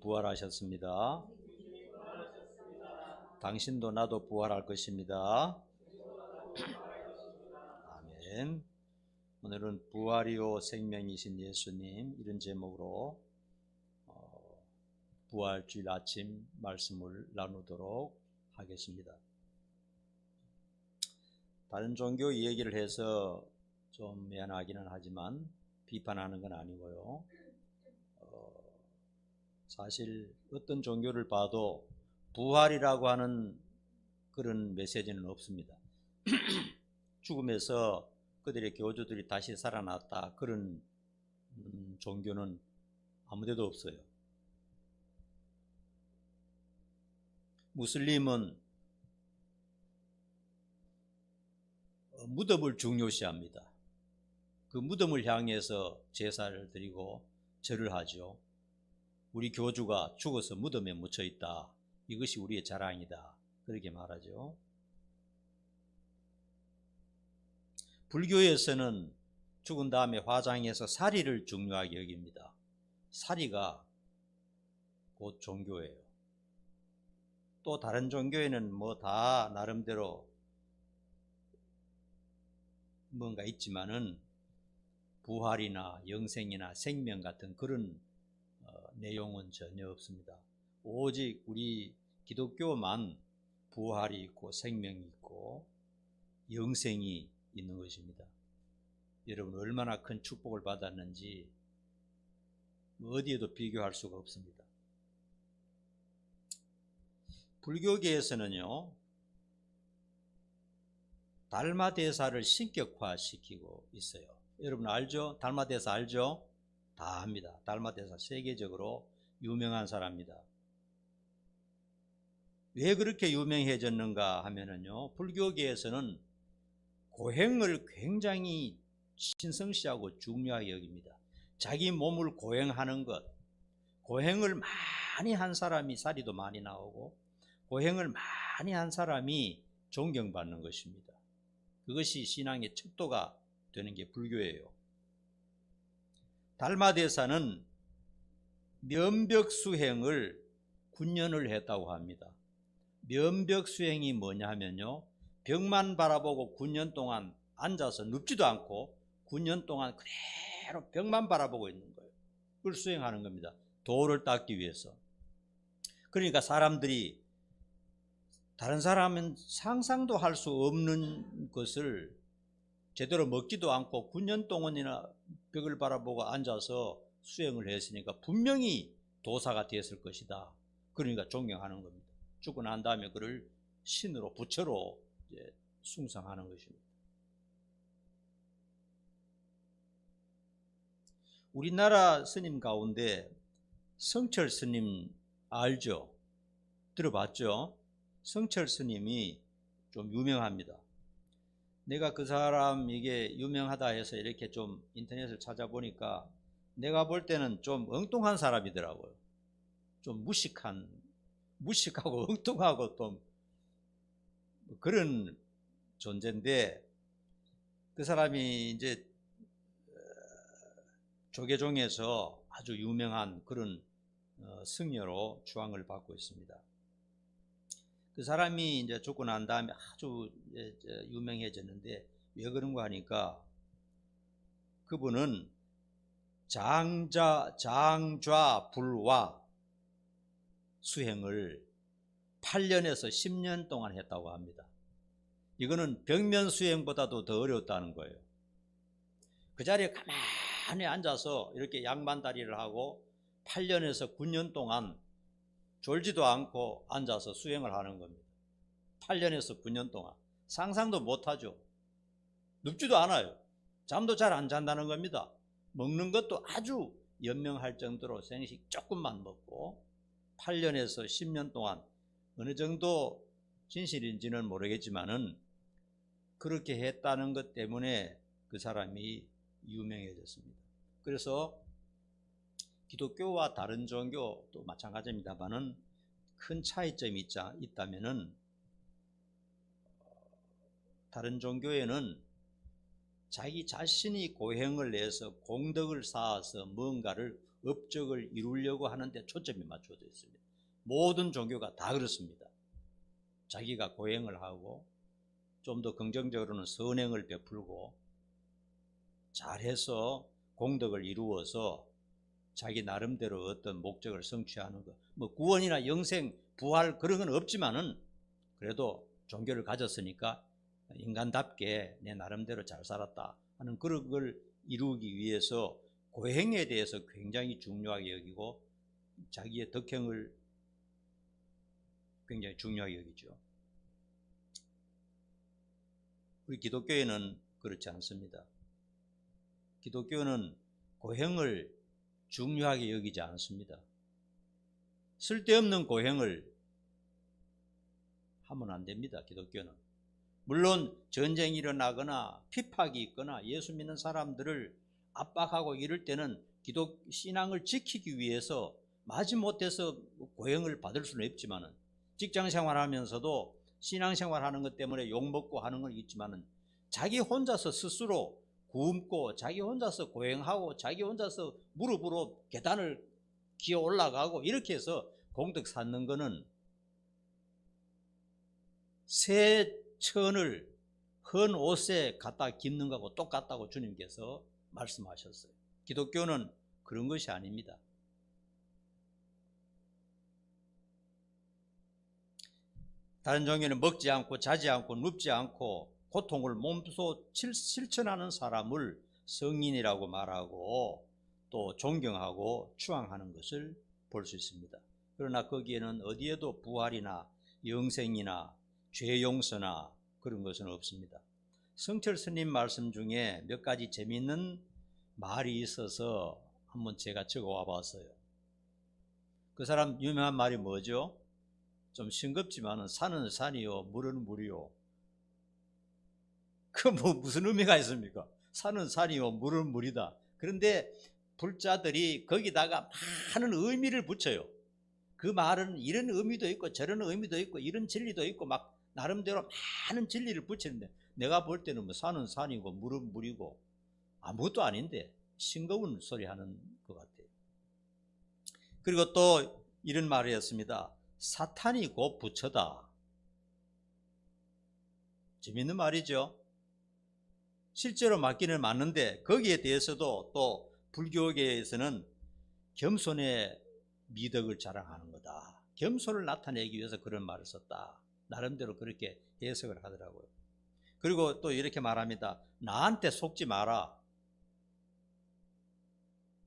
부활하셨습니다. 당신도 나도 부활할 것입니다. 아멘. 오늘은 부활이요 생명이신 예수님, 이런 제목으로 부활주일 아침 말씀을 나누도록 하겠습니다. 다른 종교 얘기를 해서 좀 미안하기는 하지만 비판하는 건 아니고요. 사실 어떤 종교를 봐도 부활이라고 하는 그런 메시지는 없습니다. 죽음에서 그들의 교주들이 다시 살아났다, 그런 종교는 아무데도 없어요. 무슬림은 무덤을 중요시합니다. 그 무덤을 향해서 제사를 드리고 절을 하죠. 우리 교주가 죽어서 무덤에 묻혀 있다, 이것이 우리의 자랑이다, 그렇게 말하죠. 불교에서는 죽은 다음에 화장해서 사리를 중요하게 여깁니다. 사리가 곧 종교예요. 또 다른 종교에는 뭐 다 나름대로 뭔가 있지만은 부활이나 영생이나 생명 같은 그런 내용은 전혀 없습니다. 오직 우리 기독교만 부활이 있고 생명이 있고 영생이 있는 것입니다. 여러분 얼마나 큰 축복을 받았는지 어디에도 비교할 수가 없습니다. 불교계에서는요, 달마대사를 신격화시키고 있어요. 여러분 알죠? 달마대사 알죠? 다 압니다. 달마대사 세계적으로 유명한 사람입니다. 왜 그렇게 유명해졌는가 하면은요, 불교계에서는 고행을 굉장히 신성시하고 중요하게 여깁니다. 자기 몸을 고행하는 것, 고행을 많이 한 사람이 사리도 많이 나오고 고행을 많이 한 사람이 존경받는 것입니다. 그것이 신앙의 척도가 되는 게 불교예요. 달마대사는 면벽수행을 9년을 했다고 합니다. 면벽수행이 뭐냐 하면요, 벽만 바라보고 9년 동안 앉아서 눕지도 않고 9년 동안 그대로 벽만 바라보고 있는 거예요. 그걸 수행하는 겁니다. 도를 닦기 위해서. 그러니까 사람들이 다른 사람은 상상도 할 수 없는 것을 제대로 먹지도 않고 9년 동안이나 벽을 바라보고 앉아서 수행을 했으니까 분명히 도사가 되었을 것이다. 그러니까 존경하는 겁니다. 죽고 난 다음에 그를 신으로, 부처로 이제 숭상하는 것입니다. 우리나라 스님 가운데 성철 스님 알죠? 들어봤죠? 성철 스님이 좀 유명합니다. 내가 그 사람 이게 유명하다 해서 이렇게 좀 인터넷을 찾아보니까 내가 볼 때는 좀 엉뚱한 사람이더라고요. 좀 무식하고 엉뚱하고 좀 그런 존재인데, 그 사람이 이제 조계종에서 아주 유명한 그런 승려로 추앙을 받고 있습니다. 그 사람이 이제 죽고 난 다음에 아주 유명해졌는데 왜 그런가 하니까 그분은 장좌불화 수행을 8년에서 10년 동안 했다고 합니다. 이거는 벽면 수행보다도 더 어려웠다는 거예요. 그 자리에 가만히 앉아서 이렇게 양반다리를 하고 8년에서 9년 동안 졸지도 않고 앉아서 수행을 하는 겁니다. 8년에서 9년 동안 상상도 못하죠. 눕지도 않아요. 잠도 잘 안 잔다는 겁니다. 먹는 것도 아주 연명할 정도로 생식 조금만 먹고 8년에서 10년 동안, 어느 정도 진실인지는 모르겠지만은 그렇게 했다는 것 때문에 그 사람이 유명해졌습니다. 그래서 기독교와 다른 종교도 마찬가지입니다만은 큰 차이점이 있다면은, 다른 종교에는 자기 자신이 고행을 내서 공덕을 쌓아서 뭔가를 업적을 이루려고 하는데 초점이 맞춰져 있습니다. 모든 종교가 다 그렇습니다. 자기가 고행을 하고 좀 더 긍정적으로는 선행을 베풀고 잘해서 공덕을 이루어서 자기 나름대로 어떤 목적을 성취하는 것, 뭐 구원이나 영생, 부활 그런 건 없지만은 그래도 종교를 가졌으니까 인간답게 내 나름대로 잘 살았다 하는 그런 걸 이루기 위해서 고행에 대해서 굉장히 중요하게 여기고 자기의 덕행을 굉장히 중요하게 여기죠. 우리 기독교에는 그렇지 않습니다. 기독교는 고행을 중요하게 여기지 않습니다. 쓸데없는 고행을 하면 안 됩니다. 기독교는. 물론 전쟁이 일어나거나 핍박이 있거나 예수 믿는 사람들을 압박하고 이럴 때는 기독 신앙을 지키기 위해서 마지못해서 고행을 받을 수는 없지만은 직장 생활하면서도 신앙생활하는 것 때문에 욕먹고 하는 건 있지만은 자기 혼자서 스스로 굶고 자기 혼자서 고행하고 자기 혼자서 무릎으로 계단을 기어 올라가고 이렇게 해서 공덕 쌓는 거는 새 천을 헌 옷에 갖다 깁는 거하고 똑같다고 주님께서 말씀하셨어요. 기독교는 그런 것이 아닙니다. 다른 종교는 먹지 않고 자지 않고 눕지 않고 고통을 몸소 실천하는 사람을 성인이라고 말하고 또 존경하고 추앙하는 것을 볼 수 있습니다. 그러나 거기에는 어디에도 부활이나 영생이나 죄 용서나 그런 것은 없습니다. 성철 스님 말씀 중에 몇 가지 재미있는 말이 있어서 한번 제가 적어와 봤어요. 그 사람 유명한 말이 뭐죠? 좀 싱겁지만은 산은 산이요 물은 물이요. 그 뭐 무슨 의미가 있습니까? 산은 산이요 물은 물이다. 그런데 불자들이 거기다가 많은 의미를 붙여요. 그 말은 이런 의미도 있고 저런 의미도 있고 이런 진리도 있고 막 나름대로 많은 진리를 붙이는데 내가 볼 때는 뭐 산은 산이고 물은 물이고 아무것도 아닌데 싱거운 소리 하는 것 같아요. 그리고 또 이런 말이었습니다. 사탄이 곧 부처다. 재밌는 말이죠. 실제로 맞기는 맞는데 거기에 대해서도 또 불교계에서는 겸손의 미덕을 자랑하는 거다. 겸손을 나타내기 위해서 그런 말을 썼다. 나름대로 그렇게 해석을 하더라고요. 그리고 또 이렇게 말합니다. 나한테 속지 마라.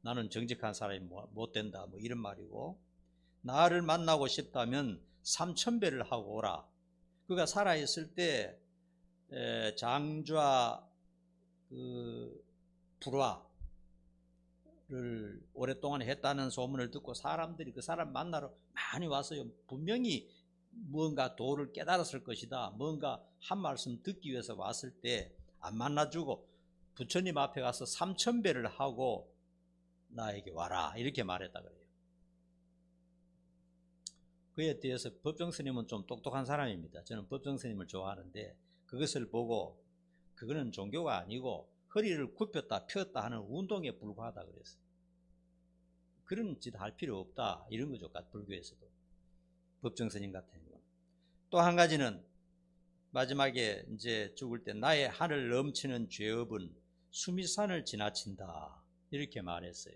나는 정직한 사람이 못 된다. 뭐 이런 말이고, 나를 만나고 싶다면 3000배를 하고 오라. 그가 살아있을 때 장좌 불화를 오랫동안 했다는 소문을 듣고 사람들이 그 사람 만나러 많이 왔어요. 분명히 뭔가 도를 깨달았을 것이다. 뭔가 한 말씀 듣기 위해서 왔을 때 안 만나주고 부처님 앞에 가서 3000배를 하고 나에게 와라 이렇게 말했다 그래요. 그에 대해서 법정스님은 좀 똑똑한 사람입니다. 저는 법정스님을 좋아하는데 그것을 보고 그거는 종교가 아니고 허리를 굽혔다 폈다 하는 운동에 불과하다 그랬어요. 그런 짓 할 필요 없다 이런 거죠. 불교에서도 법정스님 같은 경우는. 또 한 가지는 마지막에 이제 죽을 때 나의 하늘 넘치는 죄업은 수미산을 지나친다 이렇게 말했어요.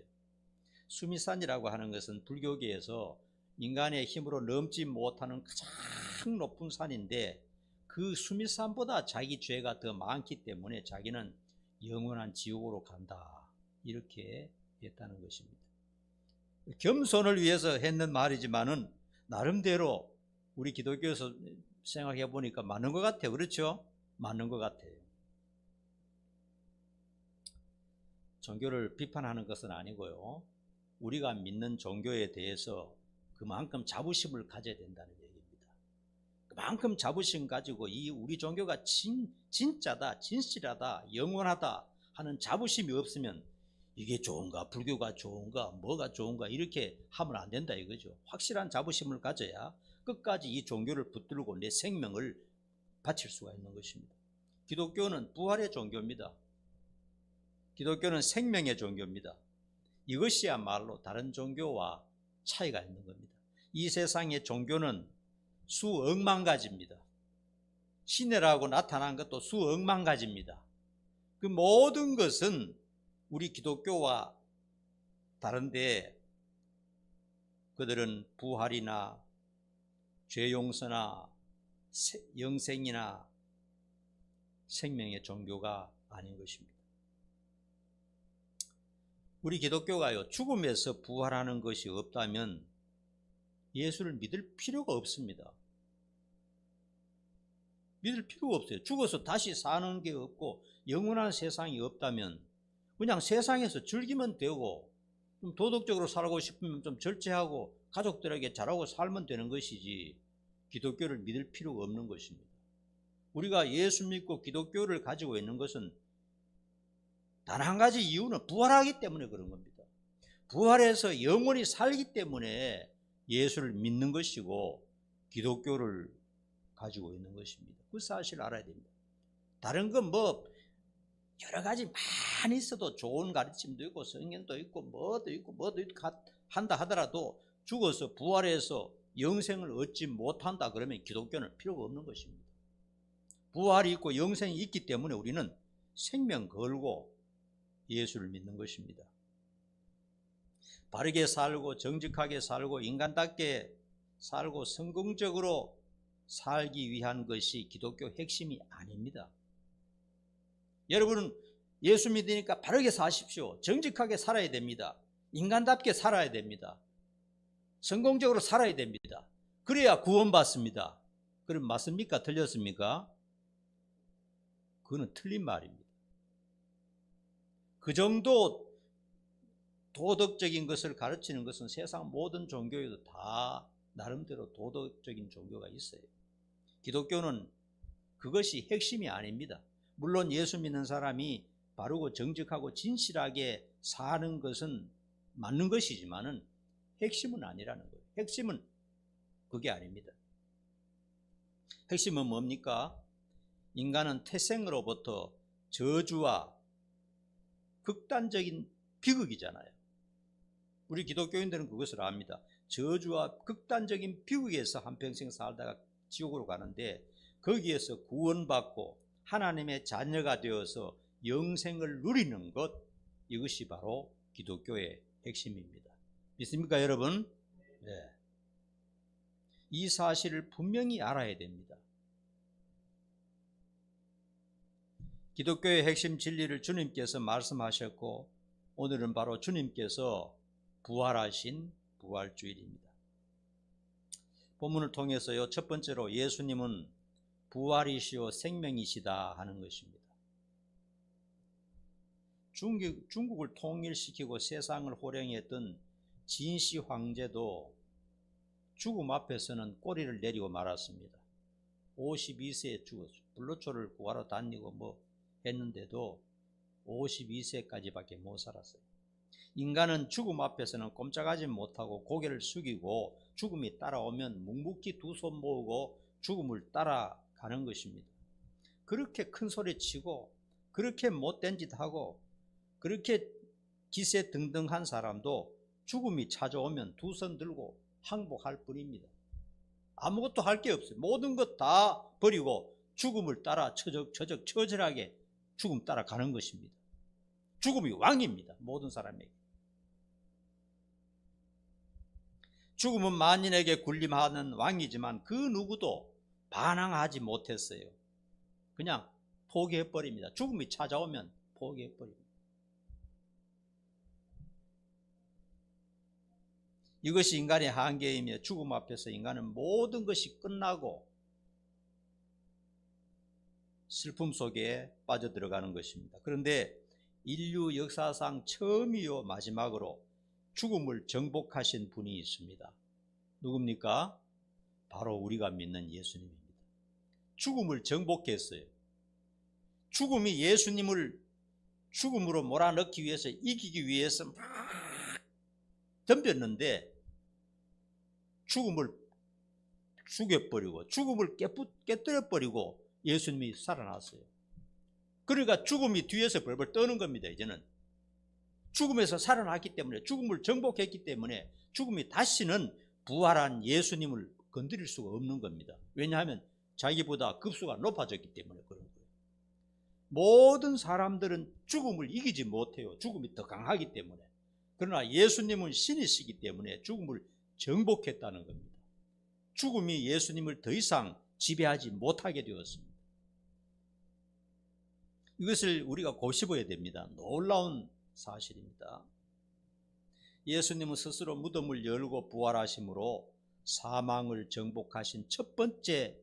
수미산이라고 하는 것은 불교계에서 인간의 힘으로 넘지 못하는 가장 높은 산인데 그 수미산보다 자기 죄가 더 많기 때문에 자기는 영원한 지옥으로 간다 이렇게 했다는 것입니다. 겸손을 위해서 했는 말이지만은 나름대로 우리 기독교에서 생각해 보니까 맞는 것 같아요. 그렇죠? 맞는 것 같아요. 종교를 비판하는 것은 아니고요. 우리가 믿는 종교에 대해서 그만큼 자부심을 가져야 된다는 얘기입니다. 그만큼 자부심 가지고 이 우리 종교가 진짜다, 진실하다, 영원하다 하는 자부심이 없으면 이게 좋은가, 불교가 좋은가, 뭐가 좋은가 이렇게 하면 안 된다 이거죠. 확실한 자부심을 가져야 끝까지 이 종교를 붙들고 내 생명을 바칠 수가 있는 것입니다. 기독교는 부활의 종교입니다. 기독교는 생명의 종교입니다. 이것이야말로 다른 종교와 차이가 있는 겁니다. 이 세상의 종교는 수억만 가지입니다. 신이라고 나타난 것도 수억만 가지입니다. 그 모든 것은 우리 기독교와 다른데 그들은 부활이나 죄 용서나 영생이나 생명의 종교가 아닌 것입니다. 우리 기독교가요, 죽음에서 부활하는 것이 없다면 예수를 믿을 필요가 없습니다. 믿을 필요가 없어요. 죽어서 다시 사는 게 없고 영원한 세상이 없다면 그냥 세상에서 즐기면 되고, 좀 도덕적으로 살고 싶으면 좀 절제하고 가족들에게 잘하고 살면 되는 것이지 기독교를 믿을 필요가 없는 것입니다. 우리가 예수 믿고 기독교를 가지고 있는 것은 단 한 가지 이유는 부활하기 때문에 그런 겁니다. 부활해서 영원히 살기 때문에 예수를 믿는 것이고 기독교를 가지고 있는 것입니다. 그 사실을 알아야 됩니다. 다른 건 여러 가지 많이 있어도 좋은 가르침도 있고 성경도 있고 뭐도 있고 한다 하더라도 죽어서 부활해서 영생을 얻지 못한다 그러면 기독교는 필요가 없는 것입니다. 부활이 있고 영생이 있기 때문에 우리는 생명 걸고 예수를 믿는 것입니다. 바르게 살고 정직하게 살고 인간답게 살고 성공적으로 살기 위한 것이 기독교 핵심이 아닙니다. 여러분은 예수 믿으니까 바르게 사십시오. 정직하게 살아야 됩니다. 인간답게 살아야 됩니다. 성공적으로 살아야 됩니다. 그래야 구원받습니다. 그럼 맞습니까? 틀렸습니까? 그거는 틀린 말입니다. 그 정도 도덕적인 것을 가르치는 것은 세상 모든 종교에도 다 나름대로 도덕적인 종교가 있어요. 기독교는 그것이 핵심이 아닙니다. 물론 예수 믿는 사람이 바르고 정직하고 진실하게 사는 것은 맞는 것이지만은 핵심은 아니라는 거예요. 핵심은 그게 아닙니다. 핵심은 뭡니까? 인간은 태생으로부터 저주와 극단적인 비극이잖아요. 우리 기독교인들은 그것을 압니다. 저주와 극단적인 비극에서 한평생 살다가 지옥으로 가는데 거기에서 구원받고 하나님의 자녀가 되어서 영생을 누리는 것, 이것이 바로 기독교의 핵심입니다. 믿습니까, 여러분? 네. 이 사실을 분명히 알아야 됩니다. 기독교의 핵심 진리를 주님께서 말씀하셨고 오늘은 바로 주님께서 부활하신 부활주일입니다. 본문을 통해서요, 첫 번째로 예수님은 부활이시오 생명이시다 하는 것입니다. 중국을 통일시키고 세상을 호령했던 진시 황제도 죽음 앞에서는 꼬리를 내리고 말았습니다. 52세에 죽었어요. 불로초를 구하러 다니고 했는데도 52세까지밖에 못 살았어요. 인간은 죽음 앞에서는 꼼짝하지 못하고 고개를 숙이고 죽음이 따라오면 묵묵히 두 손 모으고 죽음을 따라가는 것입니다. 그렇게 큰 소리 치고 그렇게 못된 짓 하고 그렇게 기세등등한 사람도 죽음이 찾아오면 두 손 들고 항복할 뿐입니다. 아무것도 할 게 없어요. 모든 것 다 버리고 죽음을 따라 처절하게 죽음 따라가는 것입니다. 죽음이 왕입니다. 모든 사람에게. 죽음은 만인에게 군림하는 왕이지만 그 누구도 반항하지 못했어요. 그냥 포기해버립니다. 죽음이 찾아오면 포기해버립니다. 이것이 인간의 한계이며 죽음 앞에서 인간은 모든 것이 끝나고 슬픔 속에 빠져들어가는 것입니다. 그런데 인류 역사상 처음이요 마지막으로 죽음을 정복하신 분이 있습니다. 누굽니까? 바로 우리가 믿는 예수님입니다. 죽음을 정복했어요. 죽음이 예수님을 죽음으로 몰아넣기 위해서, 이기기 위해서 막 덤볐는데 죽음을 죽여버리고 죽음을 깨뜨려버리고 예수님이 살아났어요. 그러니까 죽음이 뒤에서 벌벌 떠는 겁니다. 이제는 죽음에서 살아났기 때문에, 죽음을 정복했기 때문에 죽음이 다시는 부활한 예수님을 건드릴 수가 없는 겁니다. 왜냐하면 자기보다 급수가 높아졌기 때문에 그런 거예요. 모든 사람들은 죽음을 이기지 못해요. 죽음이 더 강하기 때문에. 그러나 예수님은 신이시기 때문에 죽음을 정복했다는 겁니다. 죽음이 예수님을 더 이상 지배하지 못하게 되었습니다. 이것을 우리가 곱씹어야 됩니다. 놀라운 사실입니다. 예수님은 스스로 무덤을 열고 부활하심으로 사망을 정복하신 첫 번째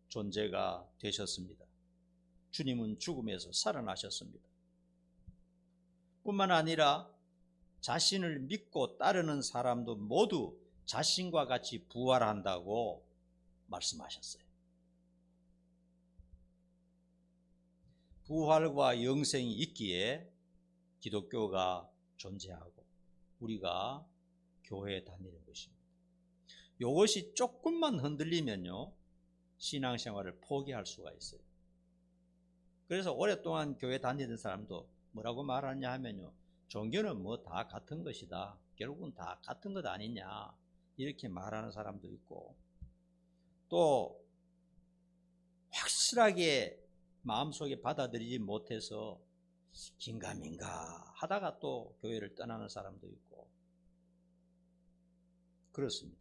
존재가 되셨습니다. 주님은 죽음에서 살아나셨습니다. 뿐만 아니라 자신을 믿고 따르는 사람도 모두 자신과 같이 부활한다고 말씀하셨어요. 부활과 영생이 있기에 기독교가 존재하고 우리가 교회에 다니는 것입니다. 이것이 조금만 흔들리면요, 신앙생활을 포기할 수가 있어요. 그래서 오랫동안 교회 다니던 사람도 뭐라고 말하냐 하면요, 종교는 뭐 다 같은 것이다, 결국은 다 같은 것 아니냐, 이렇게 말하는 사람도 있고, 또 확실하게 마음속에 받아들이지 못해서 긴가민가 하다가 또 교회를 떠나는 사람도 있고 그렇습니다.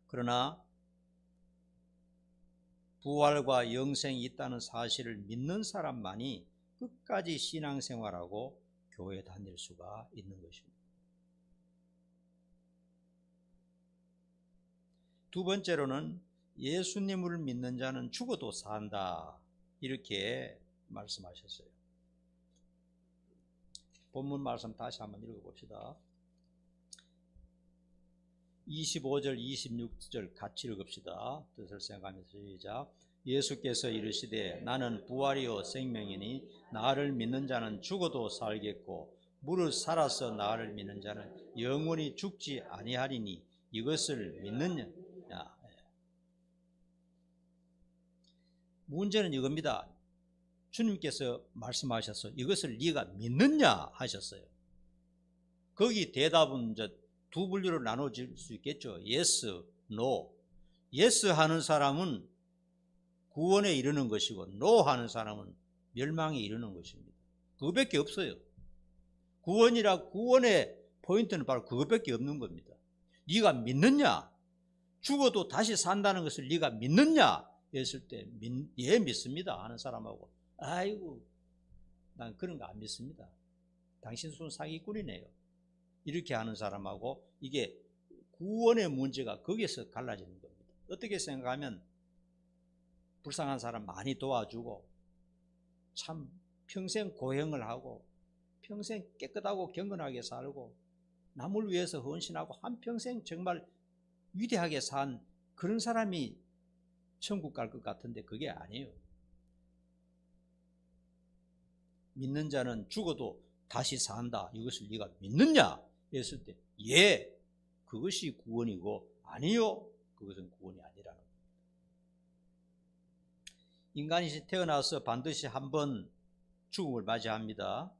그러나 부활과 영생이 있다는 사실을 믿는 사람만이 끝까지 신앙생활하고 교회에 다닐 수가 있는 것입니다. 두 번째로는 예수님을 믿는 자는 죽어도 산다, 이렇게 말씀하셨어요. 본문 말씀 다시 한번 읽어봅시다. 25절 26절 같이 읽읍시다. 뜻을 생각하면서 시작. 예수께서 이르시되 나는 부활이요 생명이니 나를 믿는 자는 죽어도 살겠고 무릇 살아서 나를 믿는 자는 영원히 죽지 아니하리니 이것을 믿느냐. 문제는 이겁니다. 주님께서 말씀하셔서 이것을 네가 믿느냐 하셨어요. 거기 대답은 이제 두 분류로 나눠질 수 있겠죠. yes, no. yes 하는 사람은 구원에 이르는 것이고 no 하는 사람은 멸망에 이르는 것입니다. 그것밖에 없어요. 구원의 포인트는 바로 그것밖에 없는 겁니다. 네가 믿느냐? 죽어도 다시 산다는 것을 네가 믿느냐? 했을 때 예 믿습니다 하는 사람하고 아이고 난 그런 거 안 믿습니다, 당신 손 사기꾼이네요, 이렇게 하는 사람하고 이게 구원의 문제가 거기에서 갈라지는 겁니다. 어떻게 생각하면 불쌍한 사람 많이 도와주고 참 평생 고행을 하고 평생 깨끗하고 경건하게 살고 남을 위해서 헌신하고 한평생 정말 위대하게 산 그런 사람이 천국 갈 것 같은데 그게 아니에요. 믿는 자는 죽어도 다시 산다, 이것을 네가 믿느냐 했을 때 예, 그것이 구원이고 아니요, 그것은 구원이 아니라는 겁니다. 인간이 태어나서 반드시 한 번 죽음을 맞이합니다.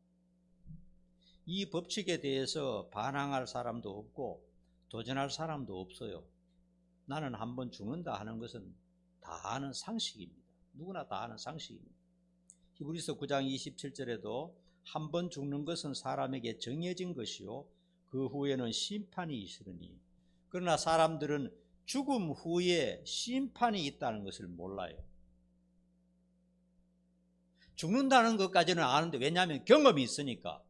이 법칙에 대해서 반항할 사람도 없고 도전할 사람도 없어요. 나는 한 번 죽는다 하는 것은 다 아는 상식입니다. 누구나 다 아는 상식입니다. 히브리서 9장 27절에도 한 번 죽는 것은 사람에게 정해진 것이요 그 후에는 심판이 있으리니, 그러나 사람들은 죽음 후에 심판이 있다는 것을 몰라요. 죽는다는 것까지는 아는데, 왜냐하면 경험이 있으니까.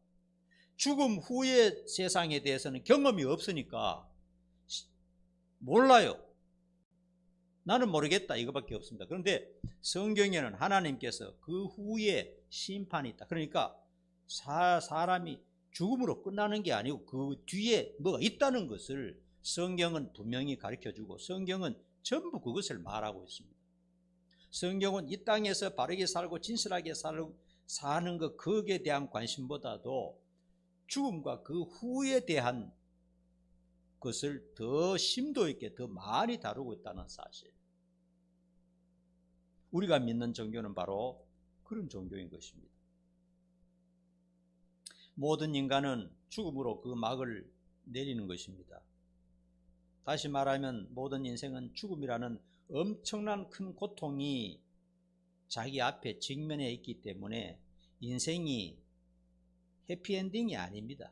죽음 후의 세상에 대해서는 경험이 없으니까 몰라요. 나는 모르겠다, 이거밖에 없습니다. 그런데 성경에는 하나님께서 그 후에 심판이 있다, 그러니까 사람이 죽음으로 끝나는 게 아니고 그 뒤에 뭐가 있다는 것을 성경은 분명히 가르쳐주고 성경은 전부 그것을 말하고 있습니다. 성경은 이 땅에서 바르게 살고 진실하게 사는 것, 거기에 대한 관심보다도 죽음과 그 후에 대한 것을 더 심도 있게 더 많이 다루고 있다는 사실. 우리가 믿는 종교는 바로 그런 종교인 것입니다. 모든 인간은 죽음으로 그 막을 내리는 것입니다. 다시 말하면 모든 인생은 죽음이라는 엄청난 큰 고통이 자기 앞에 직면해 있기 때문에 인생이 해피엔딩이 아닙니다.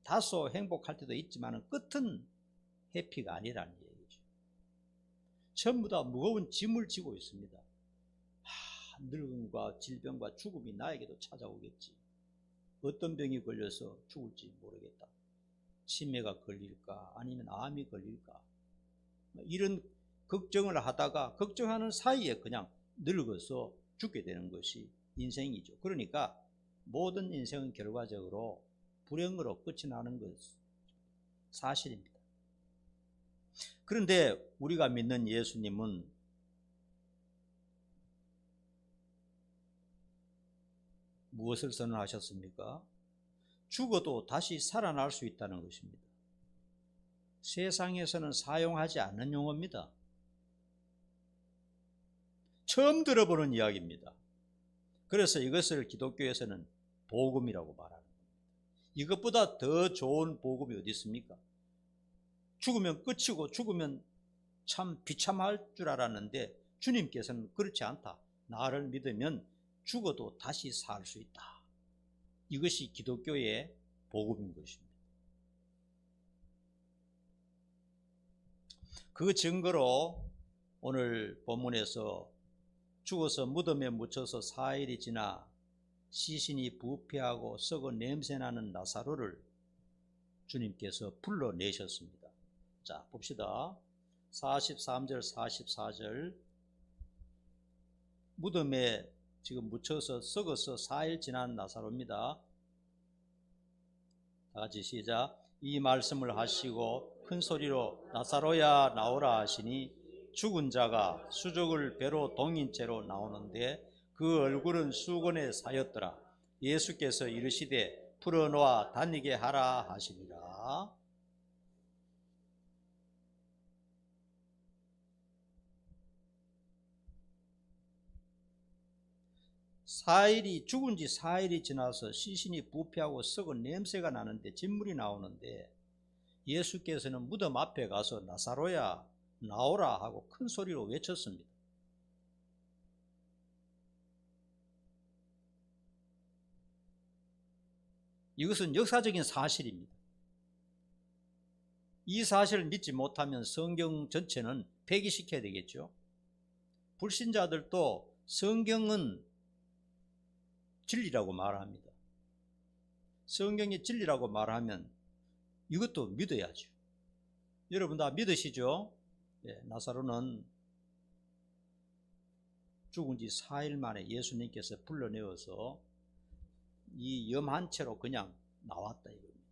다소 행복할 때도 있지만 끝은 해피가 아니라는 얘기죠. 전부 다 무거운 짐을 지고 있습니다. 늙음과 질병과 죽음이 나에게도 찾아오겠지. 어떤 병이 걸려서 죽을지 모르겠다. 치매가 걸릴까 아니면 암이 걸릴까, 이런 걱정을 하다가 걱정하는 사이에 그냥 늙어서 죽게 되는 것이 인생이죠. 그러니까 모든 인생은 결과적으로 불행으로 끝이 나는 것 사실입니다. 그런데 우리가 믿는 예수님은 무엇을 선언하셨습니까? 죽어도 다시 살아날 수 있다는 것입니다. 세상에서는 사용하지 않는 용어입니다. 처음 들어보는 이야기입니다. 그래서 이것을 기독교에서는 복음이라고 말하는 겁니다. 이것보다 더 좋은 복음이 어디 있습니까? 죽으면 끝이고 죽으면 참 비참할 줄 알았는데 주님께서는 그렇지 않다. 나를 믿으면 죽어도 다시 살 수 있다. 이것이 기독교의 복음인 것입니다. 그 증거로 오늘 본문에서 죽어서 무덤에 묻혀서 4일이 지나 시신이 부패하고 썩어 냄새나는 나사로를 주님께서 불러내셨습니다. 자, 봅시다. 43절 44절, 무덤에 지금 묻혀서 썩어서 4일 지난 나사로입니다. 다같이 시작. 이 말씀을 하시고 큰 소리로 나사로야 나오라 하시니 죽은 자가 수족을 배로 동인 채로 나오는데 그 얼굴은 수건에 사였더라. 예수께서 이르시되 풀어놓아 다니게 하라 하시니라. 4일이 죽은 지 4일이 지나서 시신이 부패하고 썩은 냄새가 나는데 진물이 나오는데 예수께서는 무덤 앞에 가서 나사로야 나오라 하고 큰 소리로 외쳤습니다. 이것은 역사적인 사실입니다. 이 사실을 믿지 못하면 성경 전체는 폐기시켜야 되겠죠. 불신자들도 성경은 진리라고 말합니다. 성경이 진리라고 말하면 이것도 믿어야죠. 여러분 다 믿으시죠? 네, 나사로는 죽은 지 4일 만에 예수님께서 불러내어서 이 염 한 채로 그냥 나왔다 이겁니다.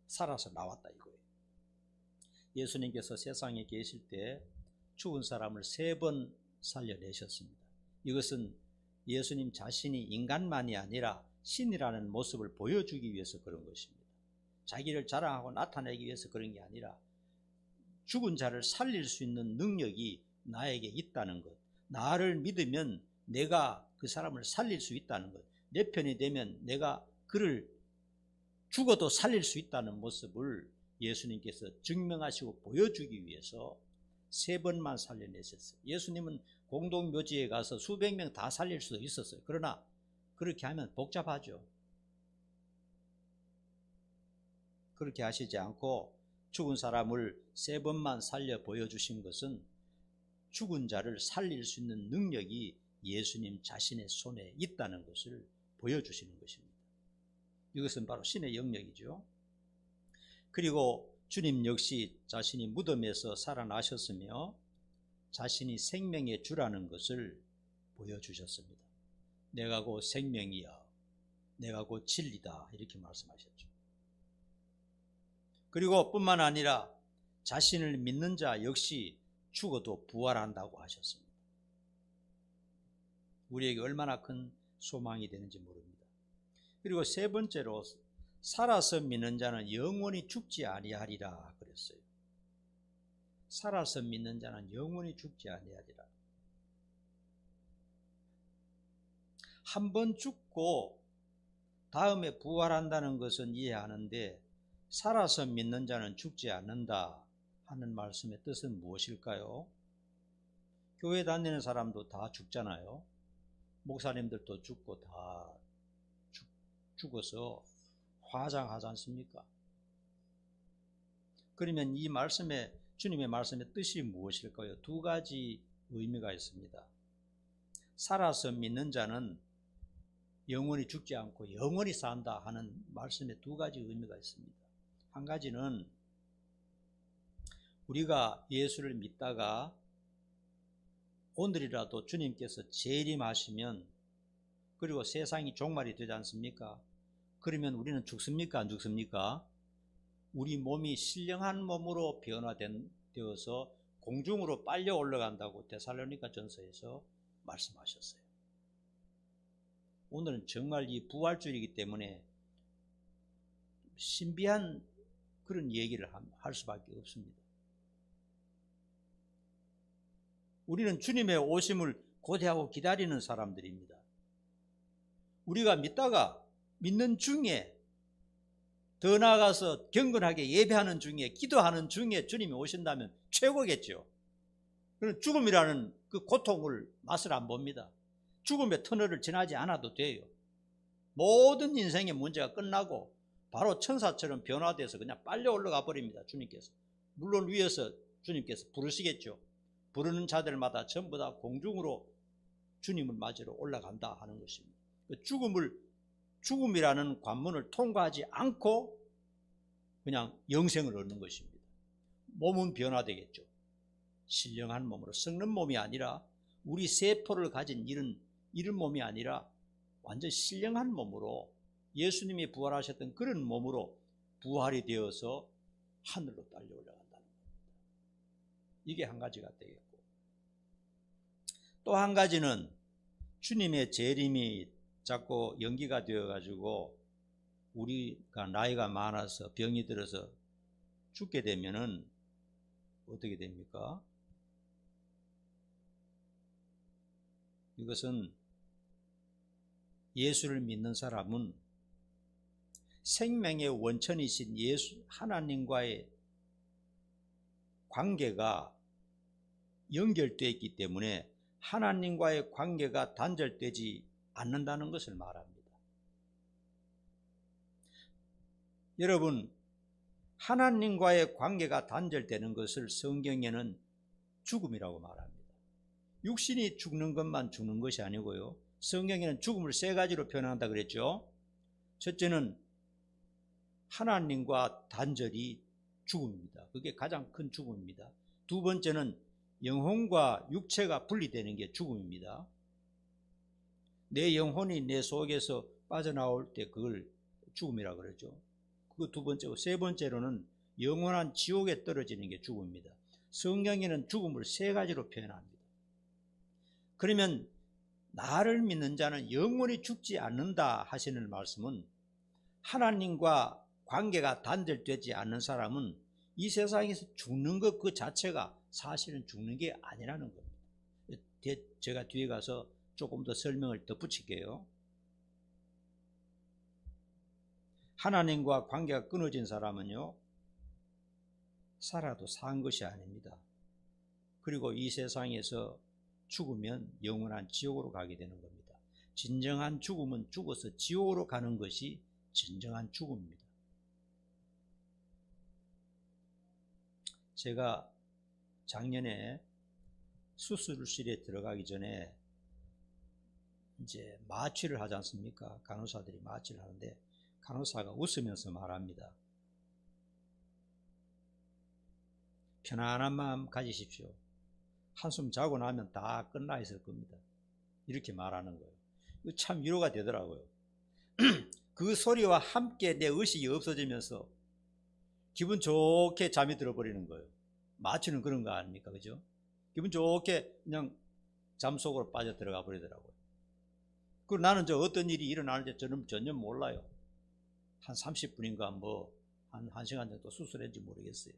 살아서 나왔다 이거예요. 예수님께서 세상에 계실 때 죽은 사람을 3번 살려내셨습니다. 이것은 예수님 자신이 인간만이 아니라 신이라는 모습을 보여주기 위해서 그런 것입니다. 자기를 자랑하고 나타내기 위해서 그런 게 아니라 죽은 자를 살릴 수 있는 능력이 나에게 있다는 것, 나를 믿으면 내가 그 사람을 살릴 수 있다는 것, 내 편이 되면 내가 그를 죽어도 살릴 수 있다는 모습을 예수님께서 증명하시고 보여주기 위해서 3번만 살려내셨어요. 예수님은 공동묘지에 가서 수백 명 다 살릴 수도 있었어요. 그러나 그렇게 하면 복잡하죠. 그렇게 하시지 않고 죽은 사람을 3번만 살려 보여주신 것은 죽은 자를 살릴 수 있는 능력이 예수님 자신의 손에 있다는 것을 보여주시는 것입니다. 이것은 바로 신의 영역이죠. 그리고 주님 역시 자신이 무덤에서 살아나셨으며 자신이 생명의 주라는 것을 보여주셨습니다. 내가 곧 생명이야, 내가 곧 진리다, 이렇게 말씀하셨죠. 그리고 뿐만 아니라 자신을 믿는 자 역시 죽어도 부활한다고 하셨습니다. 우리에게 얼마나 큰 소망이 되는지 모릅니다. 그리고 3번째로 살아서 믿는 자는 영원히 죽지 아니하리라 그랬어요. 살아서 믿는 자는 영원히 죽지 아니하리라. 한 번 죽고 다음에 부활한다는 것은 이해하는데 살아서 믿는 자는 죽지 않는다 하는 말씀의 뜻은 무엇일까요? 교회 다니는 사람도 다 죽잖아요. 목사님들도 죽고 다 죽어서 화장하지 않습니까? 그러면 이 말씀의 주님의 말씀의 뜻이 무엇일까요? 두 가지 의미가 있습니다. 살아서 믿는 자는 영원히 죽지 않고 영원히 산다 하는 말씀에 두 가지 의미가 있습니다. 한 가지는 우리가 예수를 믿다가 오늘이라도 주님께서 재림하시면 그리고 세상이 종말이 되지 않습니까? 그러면 우리는 죽습니까? 안 죽습니까? 우리 몸이 신령한 몸으로 변화되어서 공중으로 빨려 올라간다고 데살로니가 전서에서 말씀하셨어요. 오늘은 정말 이 부활주일이기 때문에 신비한 그런 얘기를 할 수밖에 없습니다. 우리는 주님의 오심을 고대하고 기다리는 사람들입니다. 우리가 믿다가 믿는 중에 더 나아가서 경건하게 예배하는 중에 기도하는 중에 주님이 오신다면 최고겠죠. 그런 죽음이라는 그 고통을 맛을 안 봅니다. 죽음의 터널을 지나지 않아도 돼요. 모든 인생의 문제가 끝나고 바로 천사처럼 변화돼서 그냥 빨려 올라가 버립니다. 주님께서. 물론 위에서 주님께서 부르시겠죠. 부르는 자들마다 전부 다 공중으로 주님을 맞으러 올라간다 하는 것입니다. 죽음이라는 관문을 통과하지 않고 그냥 영생을 얻는 것입니다. 몸은 변화되겠죠. 신령한 몸으로, 썩는 몸이 아니라 우리 세포를 가진 이런 몸이 아니라 완전 신령한 몸으로 예수님이 부활하셨던 그런 몸으로 부활이 되어서 하늘로 달려 올라간다는 겁니다. 이게 한 가지가 되겠고, 또 한 가지는 주님의 재림이 자꾸 연기가 되어가지고 우리가 나이가 많아서 병이 들어서 죽게 되면은 어떻게 됩니까? 이것은 예수를 믿는 사람은 생명의 원천이신 예수 하나님과의 관계가 연결되어 있기 때문에 하나님과의 관계가 단절되지 않는다는 것을 말합니다. 여러분, 하나님과의 관계가 단절되는 것을 성경에는 죽음이라고 말합니다. 육신이 죽는 것만 죽는 것이 아니고요. 성경에는 죽음을 세 가지로 표현한다 그랬죠. 첫째는 하나님과 단절이 죽음입니다. 그게 가장 큰 죽음입니다. 두 번째는 영혼과 육체가 분리되는 게 죽음입니다. 내 영혼이 내 속에서 빠져나올 때 그걸 죽음이라고 그러죠. 그거 두 번째고, 세 번째로는 영원한 지옥에 떨어지는 게 죽음입니다. 성경에는 죽음을 세 가지로 표현합니다. 그러면 나를 믿는 자는 영원히 죽지 않는다 하시는 말씀은 하나님과 관계가 단절되지 않는 사람은 이 세상에서 죽는 것 그 자체가 사실은 죽는 게 아니라는 겁니다. 제가 뒤에 가서 조금 더 설명을 덧붙일게요. 하나님과 관계가 끊어진 사람은요, 살아도 산 것이 아닙니다. 그리고 이 세상에서 죽으면 영원한 지옥으로 가게 되는 겁니다. 진정한 죽음은 죽어서 지옥으로 가는 것이 진정한 죽음입니다. 제가 작년에 수술실에 들어가기 전에 이제 마취를 하지 않습니까? 간호사들이 마취를 하는데 간호사가 웃으면서 말합니다. 편안한 마음 가지십시오. 한숨 자고 나면 다 끝나 있을 겁니다. 이렇게 말하는 거예요. 이거 참 위로가 되더라고요. 그 소리와 함께 내 의식이 없어지면서 기분 좋게 잠이 들어버리는 거예요. 마취는 그런 거 아닙니까? 그죠? 기분 좋게 그냥 잠 속으로 빠져 들어가 버리더라고요. 그리고 나는 어떤 일이 일어나는지 저는 전혀 몰라요. 한 30분인가 한 1시간 정도 수술했는지 모르겠어요.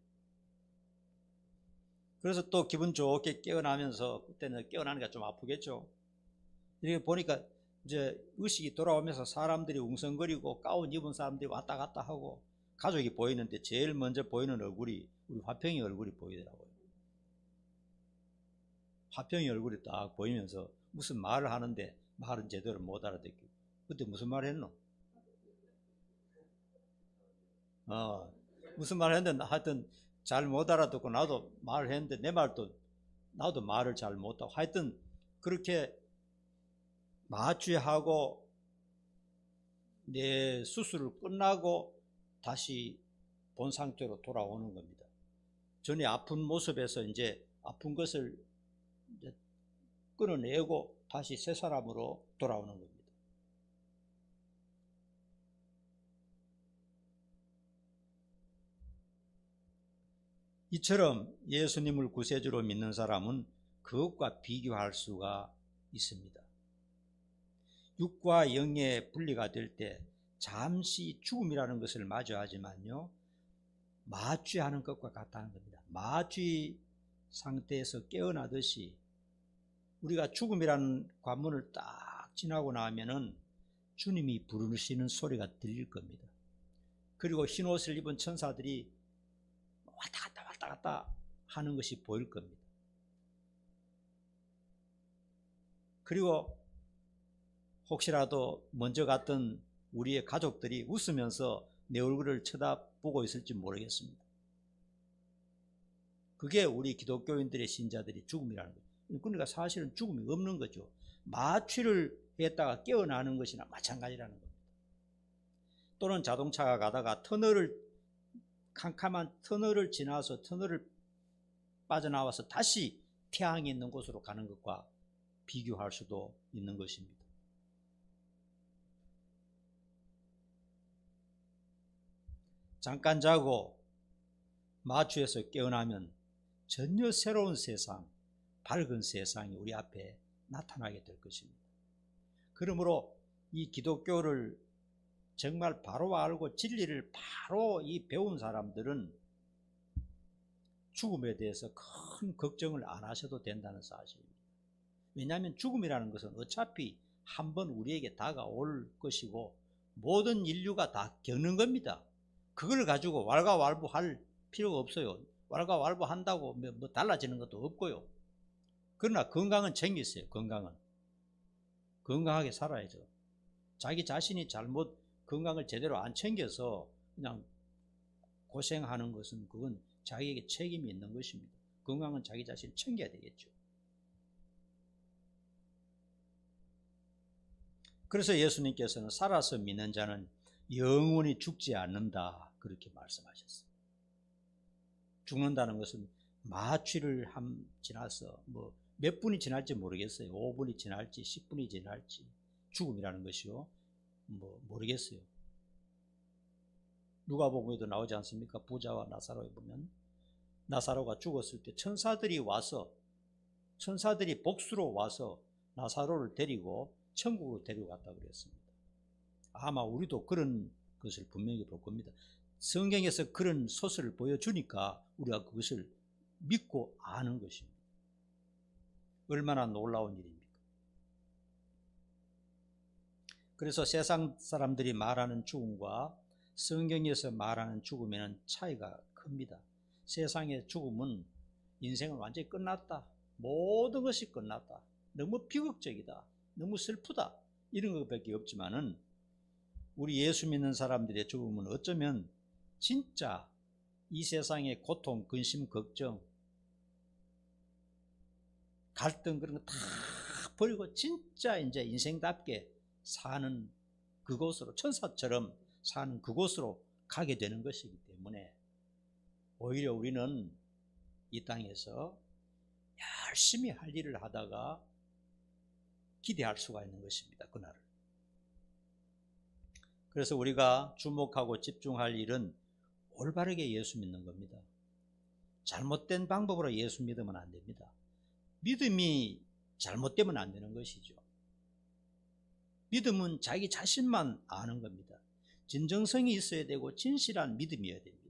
그래서 또 기분 좋게 깨어나면서, 그때는 깨어나는 게 좀 아프겠죠. 이렇게 보니까 이제 의식이 돌아오면서 사람들이 웅성거리고 가운 입은 사람들이 왔다 갔다 하고 가족이 보이는데 제일 먼저 보이는 얼굴이 우리 화평이 얼굴이 보이더라고요. 화평이 얼굴이 딱 보이면서 무슨 말을 하는데 말은 제대로 못 알아듣고 그때 무슨 말 했노? 무슨 말 했는데 하여튼 잘 못 알아듣고 나도 말을 했는데 내 말도 나도 말을 잘 못하고 하여튼 그렇게 마취하고 내 수술을 끝나고 다시 본 상태로 돌아오는 겁니다. 전에 아픈 모습에서 이제 아픈 것을 이제 끊어내고 다시 새 사람으로 돌아오는 겁니다. 이처럼 예수님을 구세주로 믿는 사람은 그것과 비교할 수가 있습니다. 육과 영의 분리가 될 때 잠시 죽음이라는 것을 마주하지만요, 마취하는 것과 같다는 겁니다. 마취 상태에서 깨어나듯이 우리가 죽음이라는 관문을 딱 지나고 나면은 주님이 부르시는 소리가 들릴 겁니다. 그리고 흰 옷을 입은 천사들이 왔다 갔다 하는 것이 보일 겁니다. 그리고 혹시라도 먼저 갔던 우리의 가족들이 웃으면서 내 얼굴을 쳐다보고 있을지 모르겠습니다. 그게 우리 기독교인들의 신자들이 죽음이라는 거죠. 그러니까 사실은 죽음이 없는 거죠. 마취를 했다가 깨어나는 것이나 마찬가지라는 겁니다. 또는 자동차가 가다가 캄캄한 터널을 지나서 터널을 빠져나와서 다시 태양이 있는 곳으로 가는 것과 비교할 수도 있는 것입니다. 잠깐 자고 마취해서 깨어나면 전혀 새로운 세상, 밝은 세상이 우리 앞에 나타나게 될 것입니다. 그러므로 이 기독교를 정말 바로 알고 진리를 바로 배운 사람들은 죽음에 대해서 큰 걱정을 안 하셔도 된다는 사실입니다. 왜냐하면 죽음이라는 것은 어차피 한번 우리에게 다가올 것이고 모든 인류가 다 겪는 겁니다. 그걸 가지고 왈가왈부할 필요가 없어요. 왈가왈부한다고 뭐 달라지는 것도 없고요. 그러나 건강은 챙기세요. 건강하게 살아야죠. 자기 자신이 건강을 제대로 안 챙겨서 그냥 고생하는 것은 그건 자기에게 책임이 있는 것입니다. 건강은 자기 자신 챙겨야 되겠죠. 그래서 예수님께서는 살아서 믿는 자는 영원히 죽지 않는다 그렇게 말씀하셨어요. 죽는다는 것은 마취를 지나서 몇 분이 지날지 모르겠어요. 5분이 지날지 10분이 지날지 죽음이라는 것이요. 모르겠어요. 누가복음에도 나오지 않습니까? 부자와 나사로에 보면 나사로가 죽었을 때 천사들이 복수로 와서 나사로를 데리고 천국으로 데리고 갔다 그랬습니다. 아마 우리도 그런 것을 분명히 볼 겁니다. 성경에서 그런 소설을 보여주니까 우리가 그것을 믿고 아는 것입니다. 얼마나 놀라운 일입니까? 그래서 세상 사람들이 말하는 죽음과 성경에서 말하는 죽음에는 차이가 큽니다. 세상의 죽음은 인생은 완전히 끝났다. 모든 것이 끝났다. 너무 비극적이다. 너무 슬프다. 이런 것밖에 없지만은 우리 예수 믿는 사람들의 죽음은 어쩌면 진짜 이 세상의 고통, 근심, 걱정, 갈등 그런 거 다 버리고 진짜 이제 인생답게 사는 그곳으로 천사처럼 사는 그곳으로 가게 되는 것이기 때문에 오히려 우리는 이 땅에서 열심히 할 일을 하다가 기대할 수가 있는 것입니다. 그날을. 그래서 우리가 주목하고 집중할 일은 올바르게 예수 믿는 겁니다. 잘못된 방법으로 예수 믿으면 안 됩니다. 믿음이 잘못되면 안 되는 것이죠. 믿음은 자기 자신만 아는 겁니다. 진정성이 있어야 되고 진실한 믿음이어야 됩니다.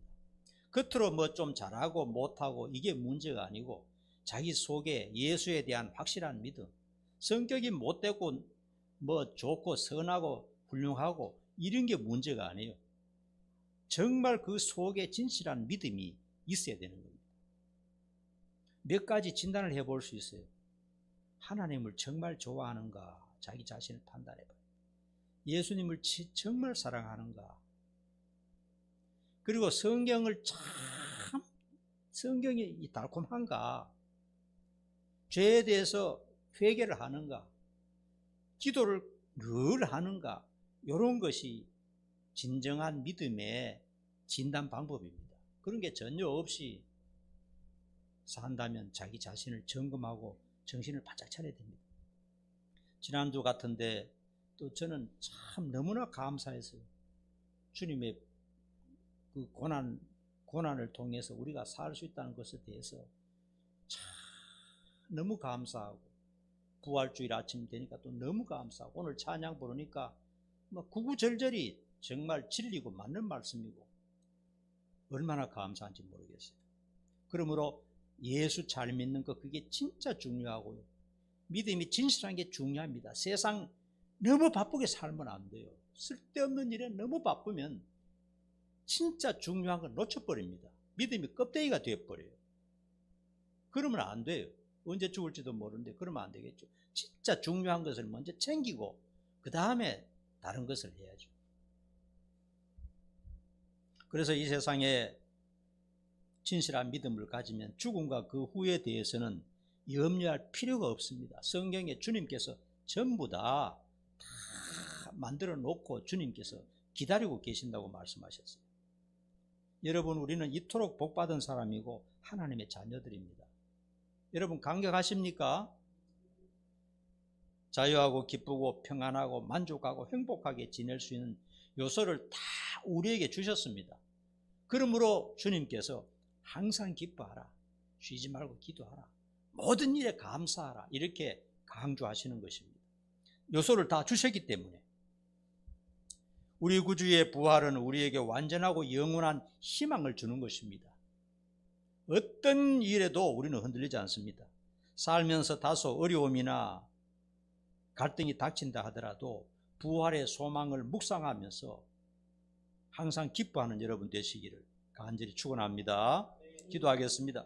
겉으로 좀 잘하고 못하고 이게 문제가 아니고 자기 속에 예수에 대한 확실한 믿음, 성격이 못되고 뭐 좋고 선하고 훌륭하고 이런 게 문제가 아니에요. 정말 그 속에 진실한 믿음이 있어야 되는 겁니다. 몇 가지 진단을 해볼 수 있어요. 하나님을 정말 좋아하는가? 자기 자신을 판단해봐요. 예수님을 정말 사랑하는가? 그리고 성경을 성경이 달콤한가? 죄에 대해서 회개를 하는가? 기도를 늘 하는가? 이런 것이 진정한 믿음의 진단 방법입니다. 그런 게 전혀 없이 산다면 자기 자신을 점검하고 정신을 바짝 차려야 됩니다. 지난주 같은데 또 저는 참 너무나 감사했어요. 주님의 그 고난을 통해서 우리가 살 수 있다는 것에 대해서 참 너무 감사하고, 부활주일 아침 되니까 또 너무 감사하고, 오늘 찬양 부르니까 구구절절이 정말 진리고 맞는 말씀이고 얼마나 감사한지 모르겠어요. 그러므로 예수 잘 믿는 것, 그게 진짜 중요하고요. 믿음이 진실한 게 중요합니다. 세상 너무 바쁘게 살면 안 돼요. 쓸데없는 일에 너무 바쁘면 진짜 중요한 걸 놓쳐버립니다. 믿음이 껍데기가 되어버려요. 그러면 안 돼요. 언제 죽을지도 모르는데 그러면 안 되겠죠. 진짜 중요한 것을 먼저 챙기고 그 다음에 다른 것을 해야죠. 그래서 이 세상에 진실한 믿음을 가지면 죽음과 그 후에 대해서는 염려할 필요가 없습니다. 성경에 주님께서 전부 다 만들어 놓고 주님께서 기다리고 계신다고 말씀하셨어요. 여러분, 우리는 이토록 복받은 사람이고 하나님의 자녀들입니다. 여러분 감격하십니까? 자유하고 기쁘고 평안하고 만족하고 행복하게 지낼 수 있는 요소를 다 우리에게 주셨습니다. 그러므로 주님께서 항상 기뻐하라, 쉬지 말고 기도하라, 모든 일에 감사하라, 이렇게 강조하시는 것입니다. 요소를 다 주셨기 때문에. 우리 구주의 부활은 우리에게 완전하고 영원한 희망을 주는 것입니다. 어떤 일에도 우리는 흔들리지 않습니다. 살면서 다소 어려움이나 갈등이 닥친다 하더라도 부활의 소망을 묵상하면서 항상 기뻐하는 여러분 되시기를 간절히 축원합니다. 기도하겠습니다.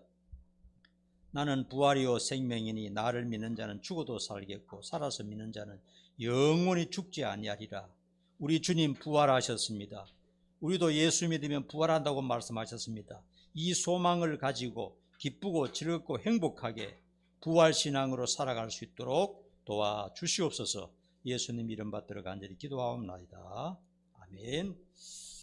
나는 부활이요 생명이니 나를 믿는 자는 죽어도 살겠고 살아서 믿는 자는 영원히 죽지 아니하리라. 우리 주님 부활하셨습니다. 우리도 예수 믿으면 부활한다고 말씀하셨습니다. 이 소망을 가지고 기쁘고 즐겁고 행복하게 부활신앙으로 살아갈 수 있도록 도와주시옵소서. 예수님 이름 받들어 간절히 기도하옵나이다. 아멘.